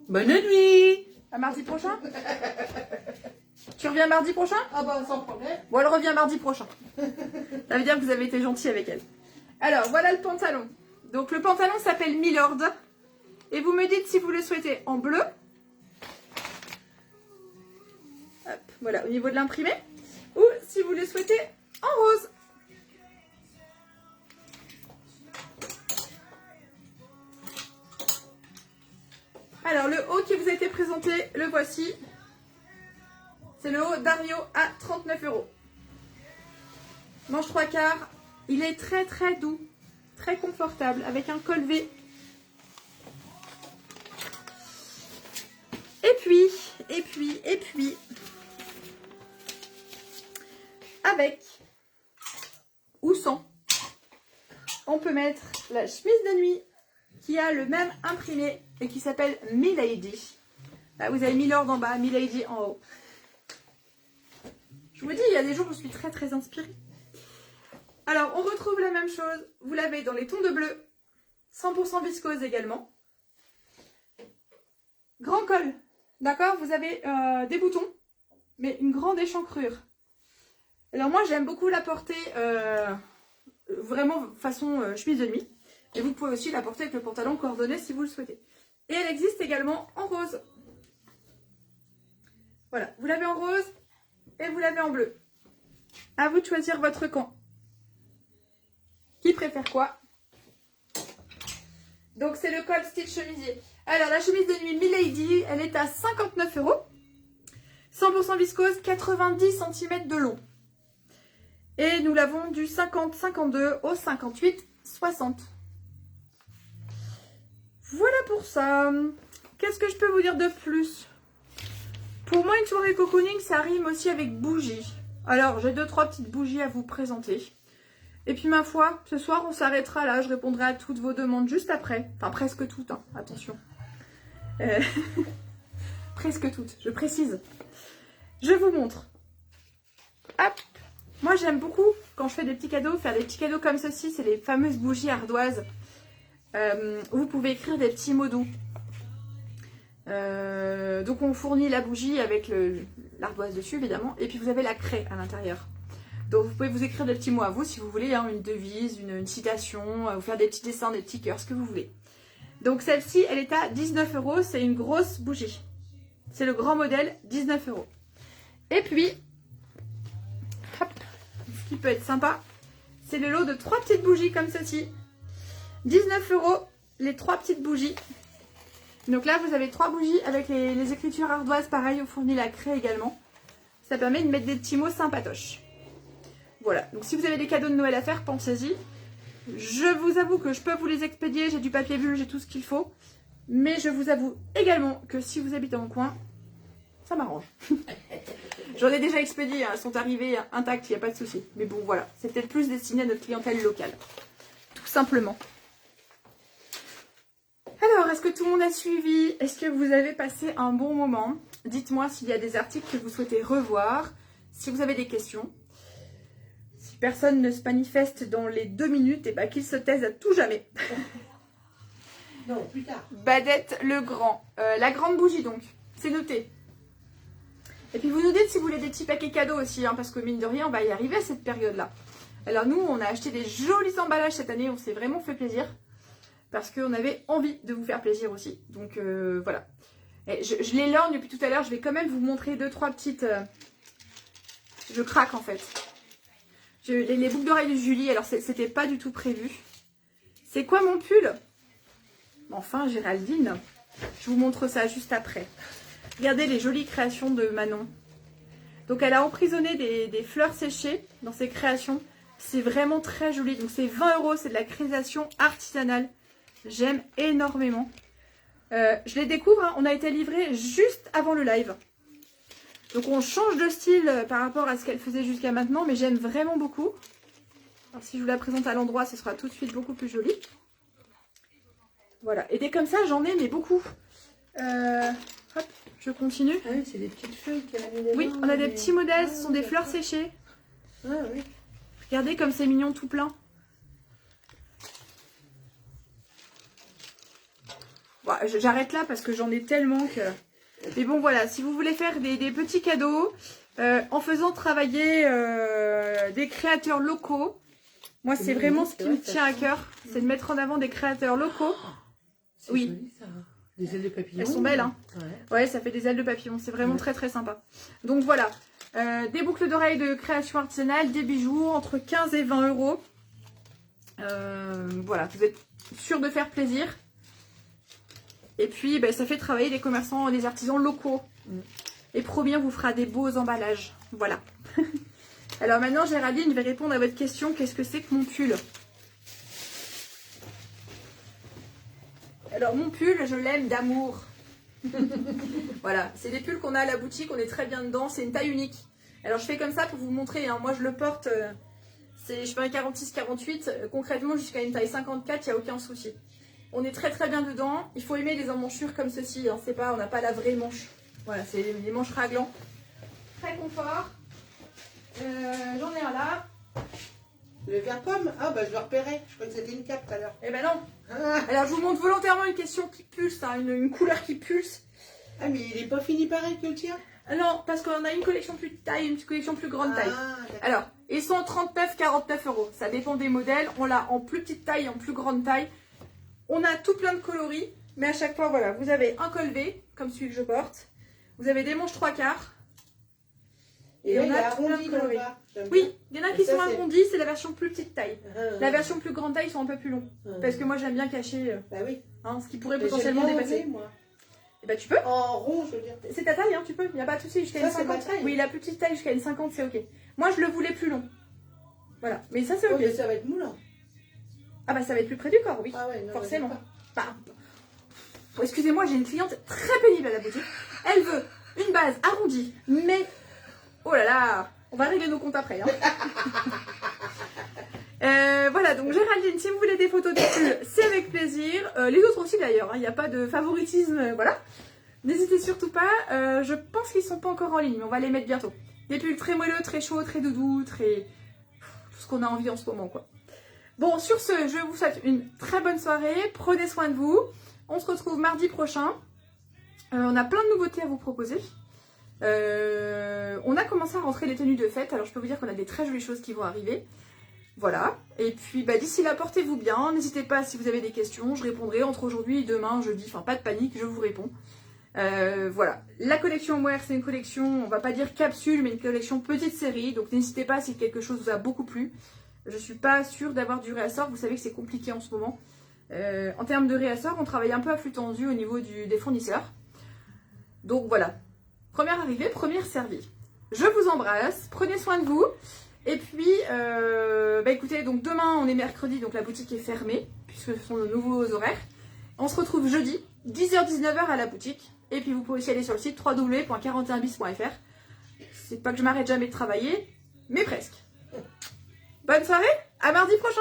Bonne nuit. À mardi prochain. Tu reviens mardi prochain? Ah bah sans problème. Bon, elle revient mardi prochain. Ça veut dire que vous avez été gentil avec elle. Alors, voilà le pantalon. Donc le pantalon s'appelle Milord. Et vous me dites si vous le souhaitez en bleu. Hop, voilà, au niveau de l'imprimé. Ou si vous le souhaitez en rose. Alors, le haut qui vous a été présenté, le voici. C'est le haut Dario à 39 €. Manche 3/4. Il est très très doux, très confortable, avec un col V. Et puis, avec ou sans, on peut mettre la chemise de nuit qui a le même imprimé et qui s'appelle Milady. Là, vous avez Milord en bas, Milady en haut. Je vous dis, il y a des jours où je suis très très inspirée. Alors, on retrouve la même chose. Vous l'avez dans les tons de bleu. 100% viscose également. Grand col. D'accord? Vous avez des boutons, mais une grande échancrure. Alors moi, j'aime beaucoup la porter vraiment façon chemise de nuit. Et vous pouvez aussi la porter avec le pantalon coordonné si vous le souhaitez. Et elle existe également en rose. Voilà, vous l'avez en rose et vous l'avez en bleu. À vous de choisir votre camp. Qui préfère quoi? Donc c'est le col style chemisier. Alors la chemise de nuit Milady, elle est à 59 €. 100% viscose, 90 cm de long. Et nous l'avons du 50-52 au 58-60. Voilà pour ça. Qu'est-ce que je peux vous dire de plus? Pour moi, une soirée cocooning, ça rime aussi avec bougies. Alors, j'ai 2-3 petites bougies à vous présenter. Et puis, ma foi, ce soir, on s'arrêtera là. Je répondrai à toutes vos demandes juste après. Enfin, presque toutes, hein. Attention. Presque toutes, je précise. Je vous montre. Hop. Moi, j'aime beaucoup, quand je fais des petits cadeaux, faire des petits cadeaux comme ceci. C'est les fameuses bougies ardoises. Vous pouvez écrire des petits mots doux. Donc on fournit la bougie avec l'ardoise dessus évidemment, et puis vous avez la craie à l'intérieur. Donc vous pouvez vous écrire des petits mots à vous si vous voulez, hein, une devise, une citation, vous faire des petits dessins, des petits cœurs, ce que vous voulez. Donc celle-ci, elle est à 19 €, c'est une grosse bougie. C'est le grand modèle, 19 €. Et puis, hop, ce qui peut être sympa, C'est le lot de 3 petites bougies comme ceci. 19 € les 3 petites bougies. Donc là, vous avez 3 bougies avec les écritures ardoises. Pareil, on fournit la craie également. Ça permet de mettre des petits mots sympatoches. Voilà. Donc si vous avez des cadeaux de Noël à faire, pensez-y. Je vous avoue que je peux vous les expédier. J'ai du papier bulle, j'ai tout ce qu'il faut. Mais je vous avoue également que si vous habitez en coin, ça m'arrange. J'en ai déjà expédié, hein, elles sont arrivées intactes, il n'y a pas de souci. Mais bon, voilà, c'est peut-être plus destiné à notre clientèle locale. Tout simplement. Alors, est-ce que tout le monde a suivi? Est-ce que vous avez passé un bon moment? Dites-moi s'il y a des articles que vous souhaitez revoir, si vous avez des questions. Si personne ne se manifeste dans les 2 minutes, et bah qu'il se taise à tout jamais. Non, plus tard. Badette le Grand. La grande bougie donc, c'est noté. Et puis vous nous dites si vous voulez des petits paquets cadeaux aussi, hein, parce que mine de rien, on va y arriver à cette période-là. Alors nous, on a acheté des jolis emballages cette année, on s'est vraiment fait plaisir. Parce qu'on avait envie de vous faire plaisir aussi. Donc voilà. Et je les lorgne depuis tout à l'heure, je vais quand même vous montrer 2-3 petites... Je craque en fait. Les boucles d'oreilles de Julie, alors c'était pas du tout prévu. C'est quoi mon pull? Enfin, Géraldine, je vous montre ça juste après. Regardez les jolies créations de Manon. Donc, elle a emprisonné des fleurs séchées dans ses créations. C'est vraiment très joli. Donc, c'est 20 €. C'est de la création artisanale. J'aime énormément. Je les découvre. Hein, on a été livré juste avant le live. Donc, on change de style par rapport à ce qu'elle faisait jusqu'à maintenant. Mais j'aime vraiment beaucoup. Alors, si je vous la présente à l'endroit, ce sera tout de suite beaucoup plus joli. Voilà, et des comme ça, j'en ai, mais beaucoup. Hop, je continue. Ah oui, c'est des petites feuilles qu'elle a mis dedans. Oui, on a des petits modèles, ce sont des fleurs séchées. Ah oui. Regardez comme c'est mignon tout plein. Bon, j'arrête là parce que j'en ai tellement que... Mais bon, voilà, si vous voulez faire des petits cadeaux, en faisant travailler des créateurs locaux, moi, c'est vraiment ce qui me tient à cœur, c'est de mettre en avant des créateurs locaux. Oui. Joli, ça. Des ailes de papillon. Elles sont belles, hein. Ouais. Ouais, ça fait des ailes de papillon. C'est vraiment très très sympa. Donc voilà. Des boucles d'oreilles de création artisanale, des bijoux entre 15 et 20 €. Voilà, vous êtes sûr de faire plaisir. Et puis, ben, ça fait travailler les commerçants, les artisans locaux. Et promis, on vous fera des beaux emballages. Voilà. Alors maintenant, Géraldine, je vais répondre à votre question. Qu'est-ce que c'est que mon pull? Alors mon pull, je l'aime d'amour. Voilà, c'est des pulls qu'on a à la boutique, on est très bien dedans, c'est une taille unique. Alors je fais comme ça pour vous montrer, hein. Moi je le porte, je fais un 46-48, concrètement jusqu'à une taille 54, il n'y a aucun souci. On est très très bien dedans, il faut aimer les emmanchures comme ceci, hein. C'est pas, on n'a pas la vraie manche. Voilà, c'est les manches raglants. Très confort. J'en ai un là. Le vert pomme? Ah bah je le repérais, je croyais que c'était une cape tout à l'heure. Eh ben non. Ah. Alors je vous montre volontairement une question qui pulse, hein, une couleur qui pulse. Ah mais il est pas fini pareil que le tien? Ah non, parce qu'on a une collection plus taille, une collection plus grande taille. Alors, ils sont 39-49 €. Ça dépend des modèles. On l'a en plus petite taille, en plus grande taille. On a tout plein de coloris. Mais à chaque fois, voilà, vous avez un col V, comme celui que je porte. Vous avez des manches 3/4. Et on là, a il a tout plein de arrondi coloris. là-bas. Oui, il y en a qui Ça, sont c'est- arrondis, c'est la version plus petite taille. La version plus grande taille, ils sont un peu plus longs. Parce que moi, j'aime bien cacher Bah oui. ce qui pourrait Mais potentiellement j'aime bien dépasser. oser, moi. Et bah tu peux. En rond, je veux dire. C'est ta taille, hein, tu peux. Il n'y a pas de souci. Jusqu'à Ça, une c'est ma 50. taille. Oui, la plus petite taille jusqu'à une 50, c'est ok. Moi, je le voulais plus long. Voilà. Mais ça, c'est Oh, ok. mais ça va être moulant. Ah bah ça va être plus près du corps, oui. Ah ouais, non, Forcément. d'accord. Bah, excusez-moi, j'ai une cliente très pénible à la boutique. Elle veut une base arrondie, mais... Oh là là, on va régler nos comptes après. Hein. Voilà, donc Géraldine, si vous voulez des photos de pulls, c'est avec plaisir. Les autres aussi d'ailleurs, il n'y a pas de favoritisme, voilà. N'hésitez surtout pas. Je pense qu'ils ne sont pas encore en ligne, mais on va les mettre bientôt. Des pulls très moelleux, très chauds, très doudous, très... tout ce qu'on a envie en ce moment, quoi. Bon, sur ce, je vous souhaite une très bonne soirée. Prenez soin de vous. On se retrouve mardi prochain. On a plein de nouveautés à vous proposer. On a commencé à rentrer les tenues de fête. Alors, je peux vous dire qu'on a des très jolies choses qui vont arriver. Voilà. Et puis, bah, d'ici là, portez-vous bien. N'hésitez pas si vous avez des questions. Je répondrai entre aujourd'hui et demain, jeudi. Enfin, pas de panique, je vous réponds. Voilà. La collection Mohair, c'est une collection, on va pas dire capsule, mais une collection petite série. Donc, n'hésitez pas si quelque chose vous a beaucoup plu. Je suis pas sûre d'avoir du réassort. Vous savez que c'est compliqué en ce moment. En termes de réassort, on travaille un peu à flux tendu au niveau des fournisseurs. Donc voilà. Première arrivée, première servie. Je vous embrasse. Prenez soin de vous. Et puis, écoutez, donc demain, on est mercredi, donc la boutique est fermée, puisque ce sont nos nouveaux horaires. On se retrouve jeudi, 10h-19h à la boutique. Et puis, vous pouvez aussi aller sur le site www.41bis.fr. C'est pas que je m'arrête jamais de travailler, mais presque. Bonne soirée, à mardi prochain!